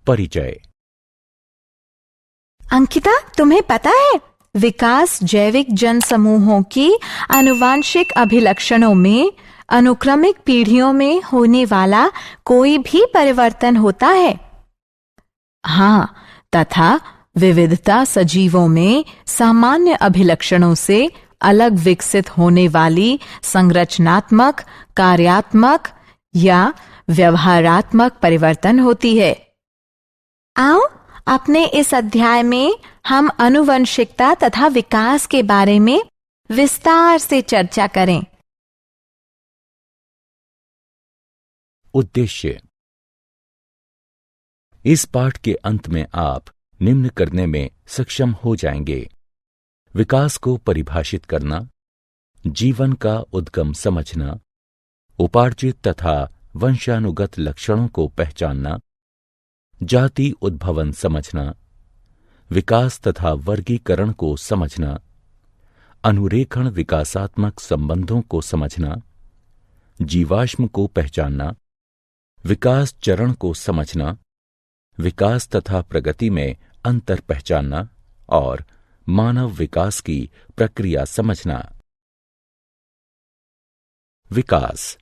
परिचय। अंकिता, तुम्हें पता है विकास जैविक जनसमूहों की आनुवांशिक अभिलक्षणों में अनुक्रमिक पीढ़ियों में होने वाला कोई भी परिवर्तन होता है। हाँ, तथा विविधता सजीवों में सामान्य अभिलक्षणों से अलग विकसित होने वाली संरचनात्मक, कार्यात्मक या व्यवहारात्मक परिवर्तन होती है। आओ, अपने इस अध्याय में हम आनुवंशिकता तथा विकास के बारे में विस्तार से चर्चा करें। उद्देश्य। इस पाठ के अंत में आप निम्न करने में सक्षम हो जाएंगे: विकास को परिभाषित करना, जीवन का उद्गम समझना, उपार्जित तथा वंशानुगत लक्षणों को पहचानना, जाति उद्भवन समझना, विकास तथा वर्गीकरण को समझना, अनुरेखण विकासात्मक संबंधों को समझना, जीवाश्म को पहचानना, विकास चरण को समझना, विकास तथा प्रगति में अंतर पहचानना और मानव विकास की प्रक्रिया समझना। विकास।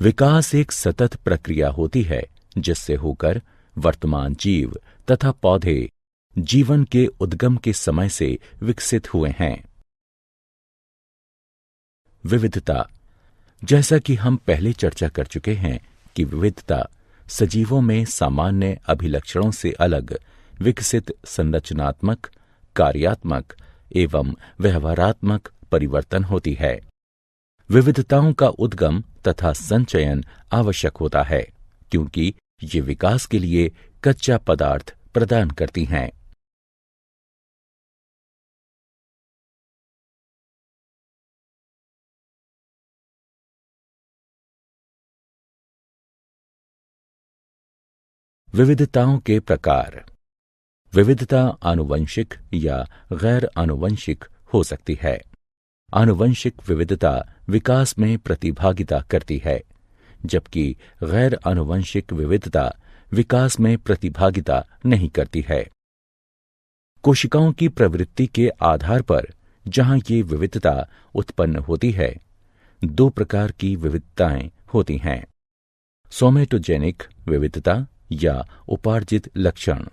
विकास एक सतत प्रक्रिया होती है जिससे होकर वर्तमान जीव तथा पौधे जीवन के उद्गम के समय से विकसित हुए हैं। विविधता। जैसा कि हम पहले चर्चा कर चुके हैं कि विविधता सजीवों में सामान्य अभिलक्षणों से अलग विकसित संरचनात्मक, कार्यात्मक एवं व्यवहारात्मक परिवर्तन होती है। विविधताओं का उद्गम तथा संचयन आवश्यक होता है क्योंकि ये विकास के लिए कच्चा पदार्थ प्रदान करती हैं। विविधताओं के प्रकार। विविधता आनुवंशिक या गैर आनुवंशिक हो सकती है। आनुवंशिक विविधता विकास में प्रतिभागिता करती है, जबकि गैर आनुवंशिक विविधता विकास में प्रतिभागिता नहीं करती है। कोशिकाओं की प्रवृत्ति के आधार पर जहां ये विविधता उत्पन्न होती है, दो प्रकार की विविधताएं होती हैं: सोमेटोजेनिक विविधता या उपार्जित लक्षण,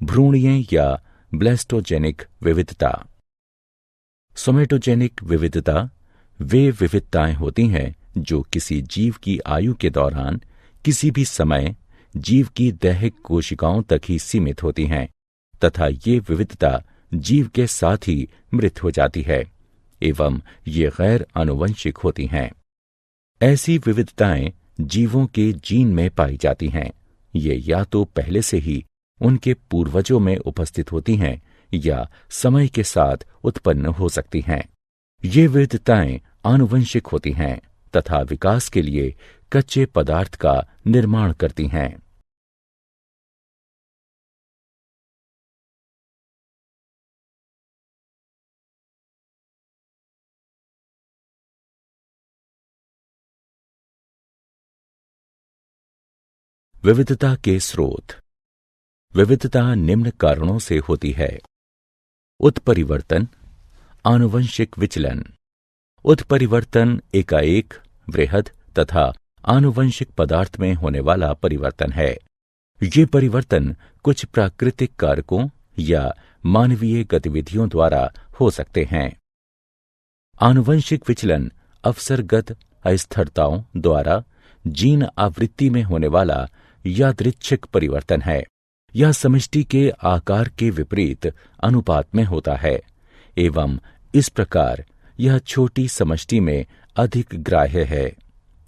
भ्रूणीय या ब्लेस्टोजेनिक विविधता। सोमेटोजेनिक विविधता वे विविधताएं होती हैं जो किसी जीव की आयु के दौरान किसी भी समय जीव की दैहिक कोशिकाओं तक ही सीमित होती हैं तथा ये विविधता जीव के साथ ही मृत हो जाती है एवं ये गैर आनुवंशिक होती हैं। ऐसी विविधताएं जीवों के जीन में पाई जाती हैं। ये या तो पहले से ही उनके पूर्वजों में उपस्थित होती हैं या समय के साथ उत्पन्न हो सकती हैं। ये विविधताएं आनुवंशिक होती हैं तथा विकास के लिए कच्चे पदार्थ का निर्माण करती हैं। विविधता के स्रोत। विविधता निम्न कारणों से होती है: उत्परिवर्तन, आनुवंशिक विचलन। उत्परिवर्तन एकाएक, वृहद तथा आनुवंशिक पदार्थ में होने वाला परिवर्तन है। ये परिवर्तन कुछ प्राकृतिक कारकों या मानवीय गतिविधियों द्वारा हो सकते हैं। आनुवंशिक विचलन अवसरगत अस्थिरताओं द्वारा जीन आवृत्ति में होने वाला यादृच्छिक परिवर्तन है। यह समष्टि के आकार के विपरीत अनुपात में होता है एवं इस प्रकार यह छोटी समष्टि में अधिक ग्राह्य है,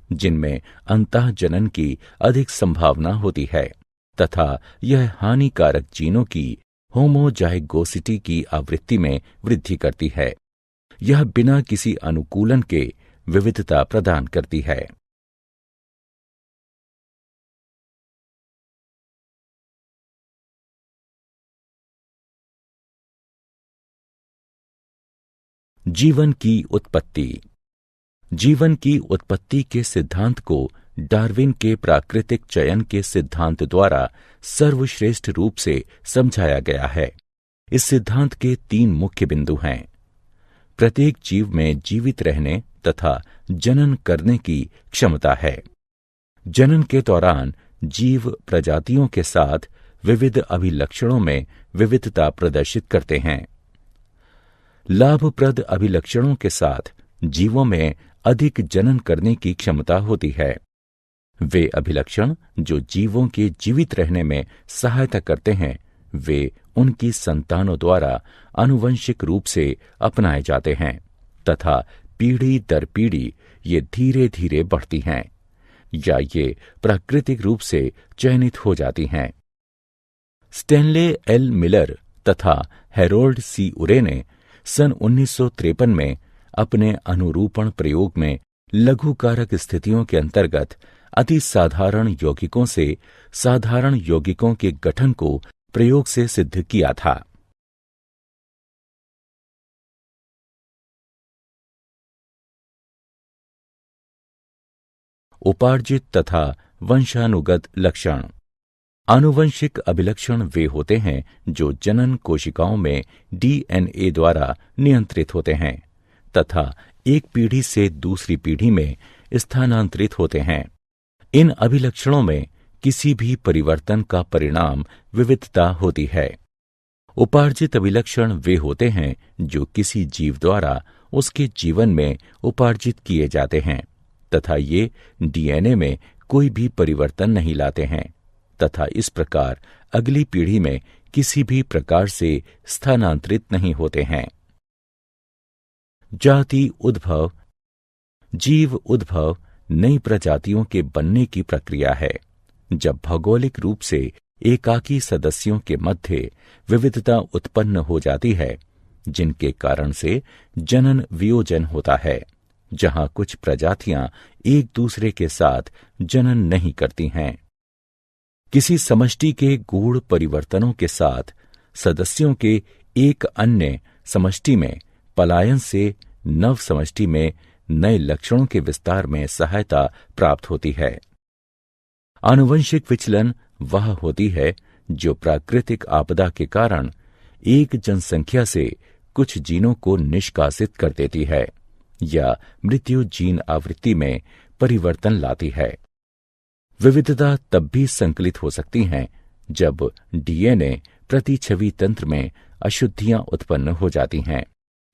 जिनमें अंतःजनन की अधिक संभावना होती है तथा यह हानिकारक जीनों की होमोजाइगोसिटी की आवृत्ति में वृद्धि करती है। यह बिना किसी अनुकूलन के विविधता प्रदान करती है। जीवन की उत्पत्ति। जीवन की उत्पत्ति के सिद्धांत को डार्विन के प्राकृतिक चयन के सिद्धांत द्वारा सर्वश्रेष्ठ रूप से समझाया गया है। इस सिद्धांत के 3 मुख्य बिंदु हैं। प्रत्येक जीव में जीवित रहने तथा जनन करने की क्षमता है। जनन के दौरान जीव प्रजातियों के साथ विविध अभिलक्षणों में विविधता प्रदर्शित करते हैं। लाभप्रद अभिलक्षणों के साथ जीवों में अधिक जनन करने की क्षमता होती है। वे अभिलक्षण जो जीवों के जीवित रहने में सहायता करते हैं, वे उनकी संतानों द्वारा आनुवंशिक रूप से अपनाए जाते हैं तथा पीढ़ी दर पीढ़ी ये धीरे धीरे बढ़ती हैं या ये प्राकृतिक रूप से चयनित हो जाती हैं। स्टैनले एल मिलर तथा हैरोल्ड सी उरे ने सन 1953 में अपने अनुरूपण प्रयोग में लघु कारक स्थितियों के अंतर्गत अति साधारण यौगिकों से साधारण यौगिकों के गठन को प्रयोग से सिद्ध किया था। उपार्जित तथा वंशानुगत लक्षण। आनुवंशिक अभिलक्षण वे होते हैं जो जनन कोशिकाओं में डीएनए द्वारा नियंत्रित होते हैं तथा एक पीढ़ी से दूसरी पीढ़ी में स्थानांतरित होते हैं। इन अभिलक्षणों में किसी भी परिवर्तन का परिणाम विविधता होती है। उपार्जित अभिलक्षण वे होते हैं जो किसी जीव द्वारा उसके जीवन में उपार्जित किए जाते हैं तथा ये डीएनए में कोई भी परिवर्तन नहीं लाते हैं तथा इस प्रकार अगली पीढ़ी में किसी भी प्रकार से स्थानांतरित नहीं होते हैं। जाति उद्भव। जीव उद्भव नई प्रजातियों के बनने की प्रक्रिया है। जब भौगोलिक रूप से एकाकी सदस्यों के मध्य विविधता उत्पन्न हो जाती है, जिनके कारण से जनन वियोजन होता है, जहां कुछ प्रजातियां एक दूसरे के साथ जनन नहीं करती हैं। किसी समष्टि के गूढ़ परिवर्तनों के साथ सदस्यों के एक अन्य समष्टि में पलायन से नव समष्टि में नए लक्षणों के विस्तार में सहायता प्राप्त होती है। आनुवंशिक विचलन वह होती है जो प्राकृतिक आपदा के कारण एक जनसंख्या से कुछ जीनों को निष्कासित कर देती है या मृत्यु जीन आवृत्ति में परिवर्तन लाती है। विविधता तब भी संकलित हो सकती हैं जब डीएनए प्रतिछवि तंत्र में अशुद्धियां उत्पन्न हो जाती हैं।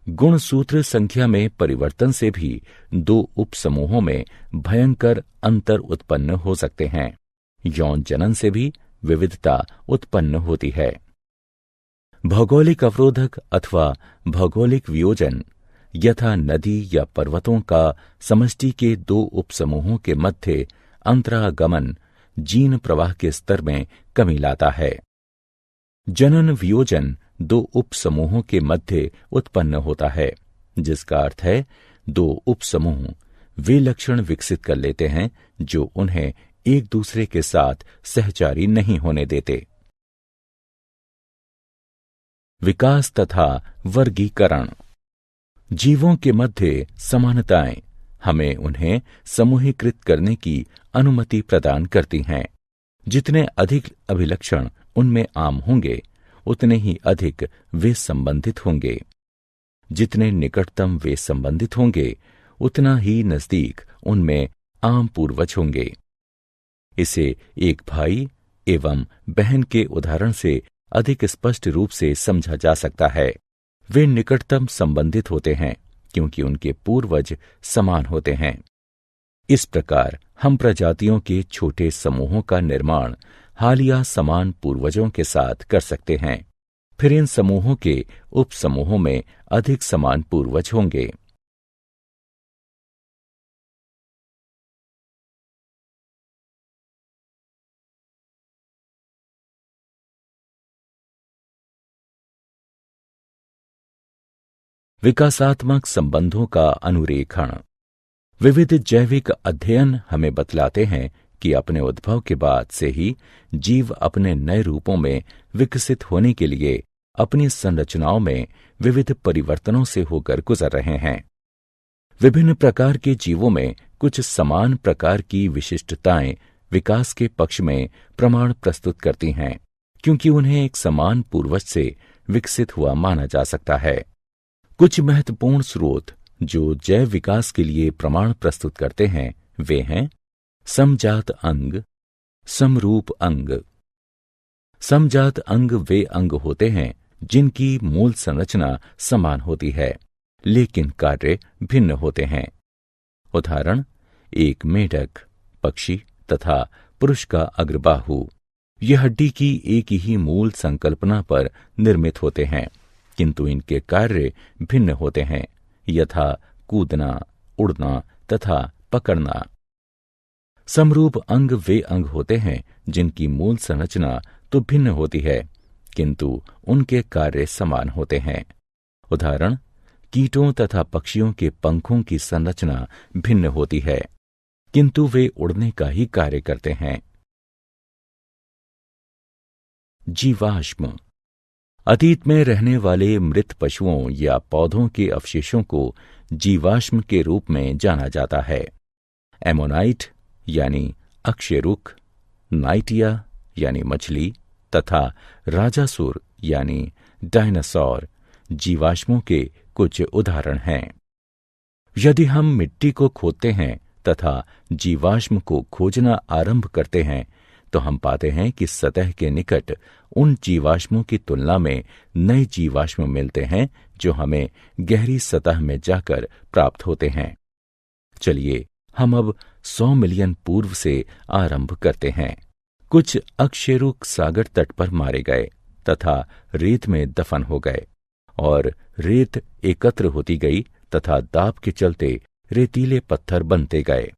गुणसूत्र संख्या में परिवर्तन से भी 2 उपसमूहों में भयंकर अंतर उत्पन्न हो सकते हैं। यौन जनन से भी विविधता उत्पन्न होती है। भौगोलिक अवरोधक अथवा भौगोलिक वियोजन यथा नदी या पर्वतों का समष्टि के 2 उपसमूहों के मध्य अंतरागमन जीन प्रवाह के स्तर में कमी लाता है। जनन वियोजन 2 उपसमूहों के मध्य उत्पन्न होता है, जिसका अर्थ है 2 उपसमूह वे लक्षण विकसित कर लेते हैं जो उन्हें एक दूसरे के साथ सहचारी नहीं होने देते। विकास तथा वर्गीकरण। जीवों के मध्य समानताएं हमें उन्हें समूहीकृत करने की अनुमति प्रदान करती हैं। जितने अधिक अभिलक्षण उनमें आम होंगे, उतने ही अधिक वे संबंधित होंगे। जितने निकटतम वे संबंधित होंगे, उतना ही नजदीक उनमें आम पूर्वज होंगे। इसे एक भाई एवं बहन के उदाहरण से अधिक स्पष्ट रूप से समझा जा सकता है। वे निकटतम संबंधित होते हैं क्योंकि उनके पूर्वज समान होते हैं। इस प्रकार हम प्रजातियों के छोटे समूहों का निर्माण हालिया समान पूर्वजों के साथ कर सकते हैं। फिर इन समूहों के उपसमूहों में अधिक समान पूर्वज होंगे। विकासात्मक संबंधों का अनुरेखण। विविध जैविक अध्ययन हमें बतलाते हैं कि अपने उद्भव के बाद से ही जीव अपने नए रूपों में विकसित होने के लिए अपनी संरचनाओं में विविध परिवर्तनों से होकर गुजर रहे हैं। विभिन्न प्रकार के जीवों में कुछ समान प्रकार की विशिष्टताएं विकास के पक्ष में प्रमाण प्रस्तुत करती हैं, क्योंकि उन्हें एक समान पूर्वज से विकसित हुआ माना जा सकता है। कुछ महत्वपूर्ण स्रोत जो जैव विकास के लिए प्रमाण प्रस्तुत करते हैं वे हैं समजात अंग, समरूप अंग। समजात अंग वे अंग होते हैं जिनकी मूल संरचना समान होती है, लेकिन कार्य भिन्न होते हैं। उदाहरण, एक मेढक, पक्षी तथा पुरुष का अग्रबाहु। यह हड्डी की एक ही मूल संकल्पना पर निर्मित होते हैं, किंतु इनके कार्य भिन्न होते हैं, यथा कूदना, उड़ना तथा पकड़ना। समरूप अंग वे अंग होते हैं जिनकी मूल संरचना तो भिन्न होती है, किंतु उनके कार्य समान होते हैं। उदाहरण, कीटों तथा पक्षियों के पंखों की संरचना भिन्न होती है, किंतु वे उड़ने का ही कार्य करते हैं। जीवाश्म। अतीत में रहने वाले मृत पशुओं या पौधों के अवशेषों को जीवाश्म के रूप में जाना जाता है। एमोनाइट यानी अक्षय रुख, नाइटिया यानी मछली तथा राजासुर यानी डायनासोर जीवाश्मों के कुछ उदाहरण हैं। यदि हम मिट्टी को खोदते हैं तथा जीवाश्म को खोजना आरंभ करते हैं तो हम पाते हैं कि सतह के निकट उन जीवाश्मों की तुलना में नए जीवाश्म मिलते हैं जो हमें गहरी सतह में जाकर प्राप्त होते हैं। चलिए हम अब 100 मिलियन पूर्व से आरंभ करते हैं। कुछ अकशेरुक सागर तट पर मारे गए तथा रेत में दफन हो गए और रेत एकत्र होती गई तथा दाब के चलते रेतीले पत्थर बनते गए।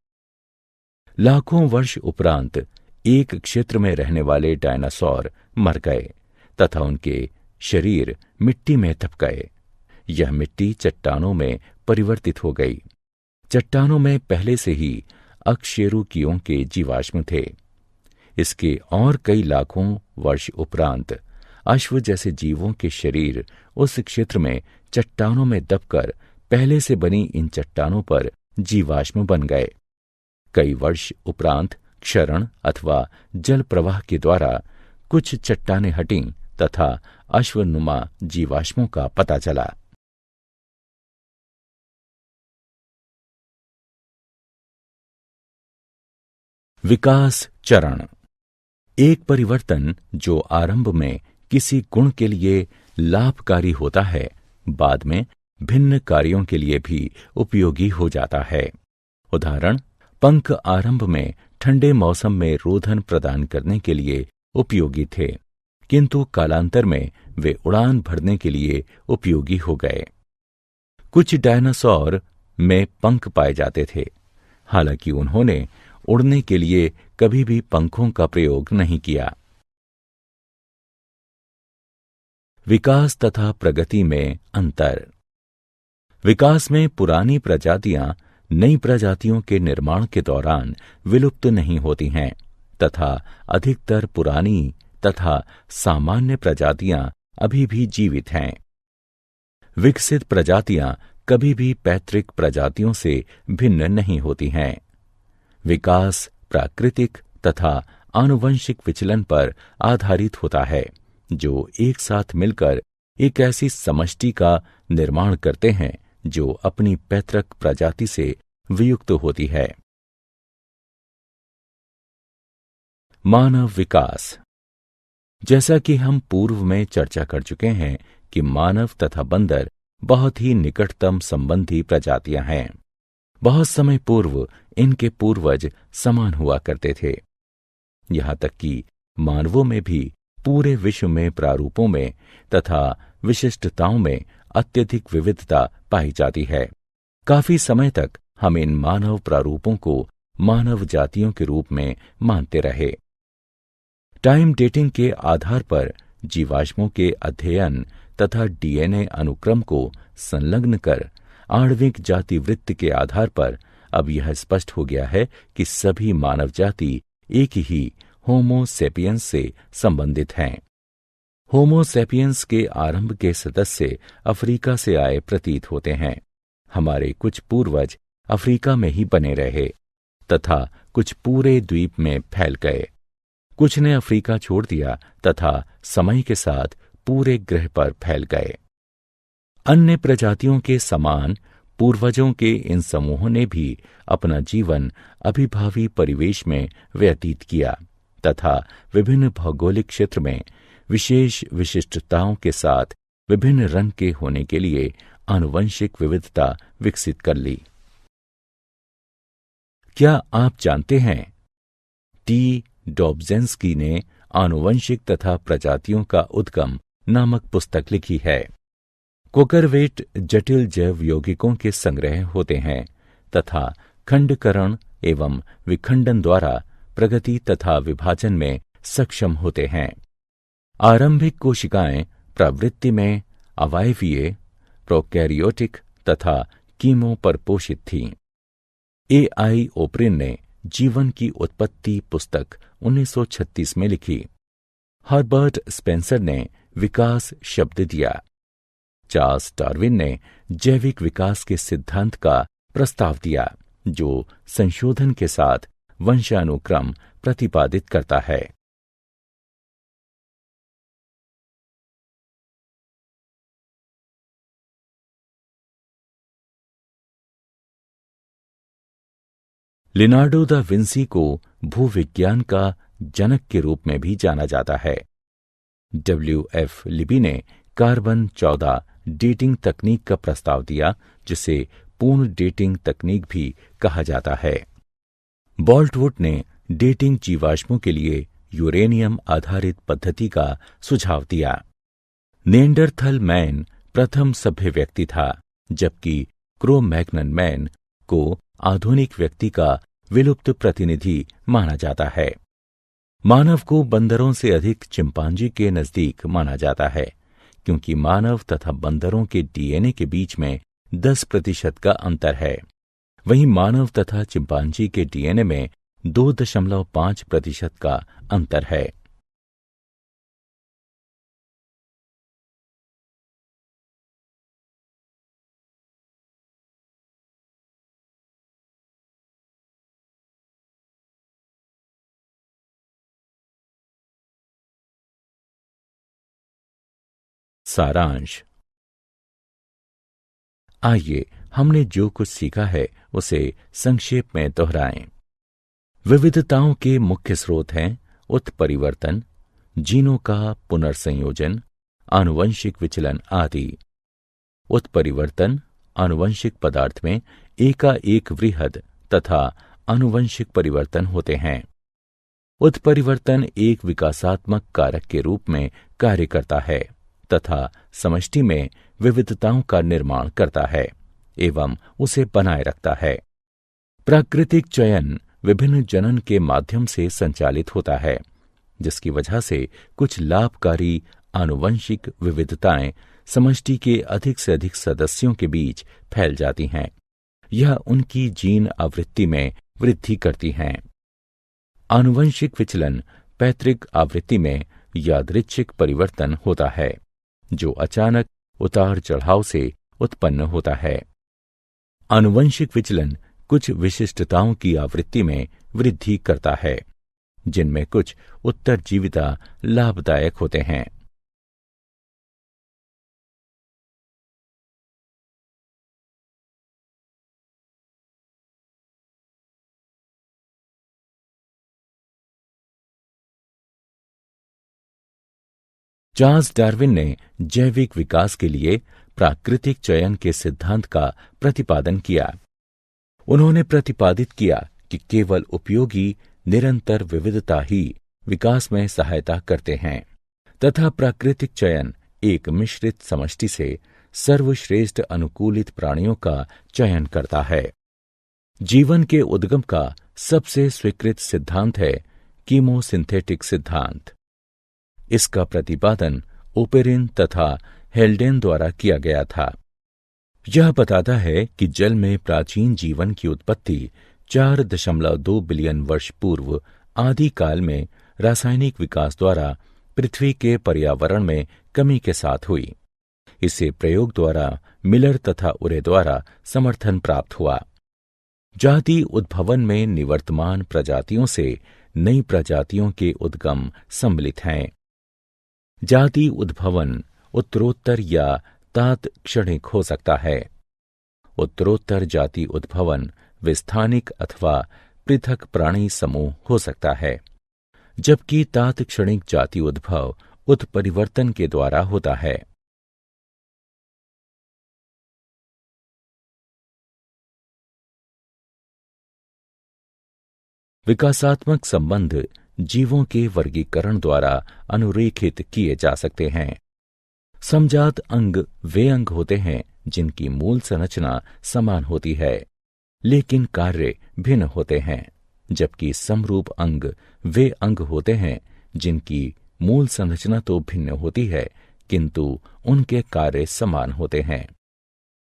लाखों वर्ष उपरांत एक क्षेत्र में रहने वाले डायनासोर मर गए तथा उनके शरीर मिट्टी में दब गए। यह मिट्टी चट्टानों में परिवर्तित हो गई। चट्टानों में पहले से ही अकशेरुकियों के जीवाश्म थे। इसके और कई लाखों वर्ष उपरांत अश्व जैसे जीवों के शरीर उस क्षेत्र में चट्टानों में दबकर पहले से बनी इन चट्टानों पर जीवाश्म बन गए। कई वर्ष उपरांत क्षरण अथवा जल प्रवाह के द्वारा कुछ चट्टानें हटीं तथा अश्वनुमा जीवाश्मों का पता चला। विकास चरण। एक परिवर्तन जो आरंभ में किसी गुण के लिए लाभकारी होता है, बाद में भिन्न कार्यों के लिए भी उपयोगी हो जाता है। उदाहरण, पंख आरंभ में ठंडे मौसम में रोधन प्रदान करने के लिए उपयोगी थे, किंतु कालांतर में वे उड़ान भरने के लिए उपयोगी हो गए। कुछ डायनासोर में पंख पाए जाते थे, हालांकि उन्होंने उड़ने के लिए कभी भी पंखों का प्रयोग नहीं किया। विकास तथा प्रगति में अंतर। विकास में पुरानी प्रजातियां नई प्रजातियों के निर्माण के दौरान विलुप्त नहीं होती हैं तथा अधिकतर पुरानी तथा सामान्य प्रजातियां अभी भी जीवित हैं। विकसित प्रजातियां कभी भी पैतृक प्रजातियों से भिन्न नहीं होती हैं। विकास प्राकृतिक तथा आनुवंशिक विचलन पर आधारित होता है, जो एक साथ मिलकर एक ऐसी समष्टि का निर्माण करते हैं जो अपनी पैतृक प्रजाति से वियुक्त होती है। मानव विकास। जैसा कि हम पूर्व में चर्चा कर चुके हैं कि मानव तथा बंदर बहुत ही निकटतम संबंधी प्रजातियां हैं। बहुत समय पूर्व इनके पूर्वज समान हुआ करते थे। यहां तक कि मानवों में भी पूरे विश्व में प्रारूपों में तथा विशिष्टताओं में अत्यधिक विविधता पाई जाती है। काफी समय तक हम इन मानव प्रारूपों को मानव जातियों के रूप में मानते रहे। टाइम डेटिंग के आधार पर जीवाश्मों के अध्ययन तथा डीएनए अनुक्रम को संलग्न कर आणविक जाति वृत्त के आधार पर अब यह स्पष्ट हो गया है कि सभी मानव जाति एक ही होमो सेपियंस से संबंधित हैं। होमो सेपियंस के आरंभ के सदस्य अफ्रीका से आए प्रतीत होते हैं। हमारे कुछ पूर्वज अफ्रीका में ही बने रहे तथा कुछ पूरे द्वीप में फैल गए। कुछ ने अफ्रीका छोड़ दिया तथा समय के साथ पूरे ग्रह पर फैल गए। अन्य प्रजातियों के समान पूर्वजों के इन समूहों ने भी अपना जीवन अभिभावी परिवेश में व्यतीत किया तथा विभिन्न भौगोलिक क्षेत्र में विशेष विशिष्टताओं के साथ विभिन्न रंग के होने के लिए आनुवंशिक विविधता विकसित कर ली। क्या आप जानते हैं, टी डॉब्जेंस्की ने आनुवंशिक तथा प्रजातियों का उद्गम नामक पुस्तक लिखी है। कोकरवेट जटिल जैव यौगिकों के संग्रह होते हैं तथा खंडकरण एवं विखंडन द्वारा प्रगति तथा विभाजन में सक्षम होते हैं। आरंभिक कोशिकाएं प्रवृत्ति में अवायवीय, प्रोकैरियोटिक तथा कीमो पर पोषित थीं। ए.आई. ओप्रिन ने जीवन की उत्पत्ति पुस्तक 1936 में लिखी। हर्बर्ट स्पेंसर ने विकास शब्द दिया। चार्ल्स डार्विन ने जैविक विकास के सिद्धांत का प्रस्ताव दिया, जो संशोधन के साथ वंशानुक्रम प्रतिपादित करता है। लिनार्डो दा विंसी को भूविज्ञान का जनक के रूप में भी जाना जाता है। W.F. लिबी ने कार्बन 14 डेटिंग तकनीक का प्रस्ताव दिया, जिसे पूर्ण डेटिंग तकनीक भी कहा जाता है। बोल्टवुड ने डेटिंग जीवाश्मों के लिए यूरेनियम आधारित पद्धति का सुझाव दिया। नेंडरथल मैन प्रथम सभ्य व्यक्ति था, जबकि क्रो-मैग्नन मैन को आधुनिक व्यक्ति का विलुप्त प्रतिनिधि माना जाता है। मानव को बंदरों से अधिक चिंपांजी के नजदीक माना जाता है, क्योंकि मानव तथा बंदरों के डीएनए के बीच में 10% का अंतर है। वहीं मानव तथा चिंपांजी के डीएनए में 2.5% का अंतर है। सारांश। आइए हमने जो कुछ सीखा है उसे संक्षेप में दोहराएं। विविधताओं के मुख्य स्रोत हैं उत्परिवर्तन, जीनों का पुनर्संयोजन, आनुवंशिक विचलन आदि। उत्परिवर्तन आनुवंशिक पदार्थ में एकाएक वृहद तथा आनुवंशिक परिवर्तन होते हैं। उत्परिवर्तन एक विकासात्मक कारक के रूप में कार्य करता है तथा समष्टि में विविधताओं का निर्माण करता है एवं उसे बनाए रखता है। प्राकृतिक चयन विभिन्न जनन के माध्यम से संचालित होता है, जिसकी वजह से कुछ लाभकारी आनुवंशिक विविधताएं समष्टि के अधिक से अधिक सदस्यों के बीच फैल जाती हैं। यह उनकी जीन आवृत्ति में वृद्धि करती हैं। आनुवंशिक विचलन पैतृक आवृत्ति में यादृच्छिक परिवर्तन होता है, जो अचानक उतार चढ़ाव से उत्पन्न होता है। आनुवंशिक विचलन कुछ विशिष्टताओं की आवृत्ति में वृद्धि करता है, जिनमें कुछ उत्तरजीविता लाभदायक होते हैं। चार्ल्स डार्विन ने जैविक विकास के लिए प्राकृतिक चयन के सिद्धांत का प्रतिपादन किया। उन्होंने प्रतिपादित किया कि केवल उपयोगी निरंतर विविधता ही विकास में सहायता करते हैं तथा प्राकृतिक चयन एक मिश्रित समष्टि से सर्वश्रेष्ठ अनुकूलित प्राणियों का चयन करता है। जीवन के उद्गम का सबसे स्वीकृत सिद्धांत है कीमोसिंथेटिक सिद्धांत। इसका प्रतिपादन ओपेरिन तथा हेल्डेन द्वारा किया गया था। यह बताता है कि जल में प्राचीन जीवन की उत्पत्ति 4.2 बिलियन वर्ष पूर्व आदि काल में रासायनिक विकास द्वारा पृथ्वी के पर्यावरण में कमी के साथ हुई। इसे प्रयोग द्वारा मिलर तथा उरे द्वारा समर्थन प्राप्त हुआ। जाति उद्भवन में निवर्तमान प्रजातियों से नई प्रजातियों के उद्गम सम्मिलित हैं। जाति उद्भवन उत्तरोत्तर या तात्क्षणिक हो सकता है। उत्तरोत्तर जाति उद्भवन विस्थानिक अथवा पृथक प्राणी समूह हो सकता है, जबकि तात्क्षणिक जाति उद्भव उत्परिवर्तन के द्वारा होता है। विकासात्मक संबंध जीवों के वर्गीकरण द्वारा अनुरेखित किए जा सकते हैं। समजात अंग वे अंग होते हैं जिनकी मूल संरचना समान होती है, लेकिन कार्य भिन्न होते हैं, जबकि समरूप अंग वे अंग होते हैं जिनकी मूल संरचना तो भिन्न होती है, किंतु उनके कार्य समान होते हैं।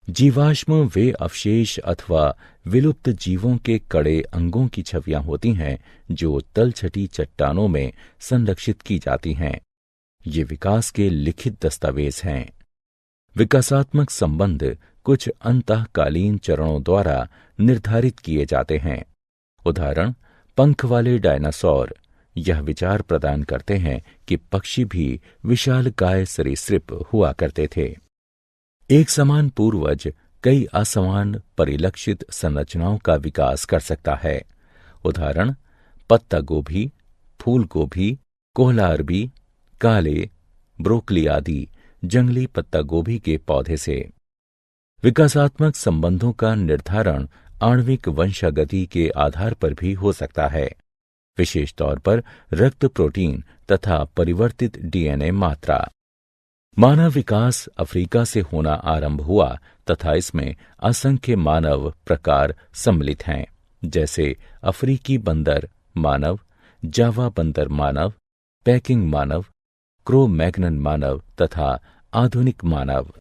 जीवाश्म वे अवशेष अथवा विलुप्त जीवों के कड़े अंगों की छवियां होती हैं जो तलछटी चट्टानों में संरक्षित की जाती हैं। ये विकास के लिखित दस्तावेज हैं। विकासात्मक संबंध कुछ अंतःकालीन चरणों द्वारा निर्धारित किए जाते हैं। उदाहरण, पंख वाले डायनासोर यह विचार प्रदान करते हैं कि पक्षी भी विशालकाय सरीसृप हुआ करते थे। एक समान पूर्वज कई असमान परिलक्षित संरचनाओं का विकास कर सकता है। उदाहरण, पत्ता गोभी, फूल गोभी, कोहला अरबी, काले, ब्रोकली आदि जंगली पत्ता गोभी के पौधे से। विकासात्मक संबंधों का निर्धारण आणविक वंशागति के आधार पर भी हो सकता है, विशेष तौर पर रक्त प्रोटीन तथा परिवर्तित डीएनए मात्रा। मानव विकास अफ्रीका से होना आरंभ हुआ तथा इसमें असंख्य मानव प्रकार सम्मिलित हैं, जैसे अफ्रीकी बंदर मानव, जावा बंदर मानव, पैकिंग मानव, क्रो मैग्नन मानव तथा आधुनिक मानव।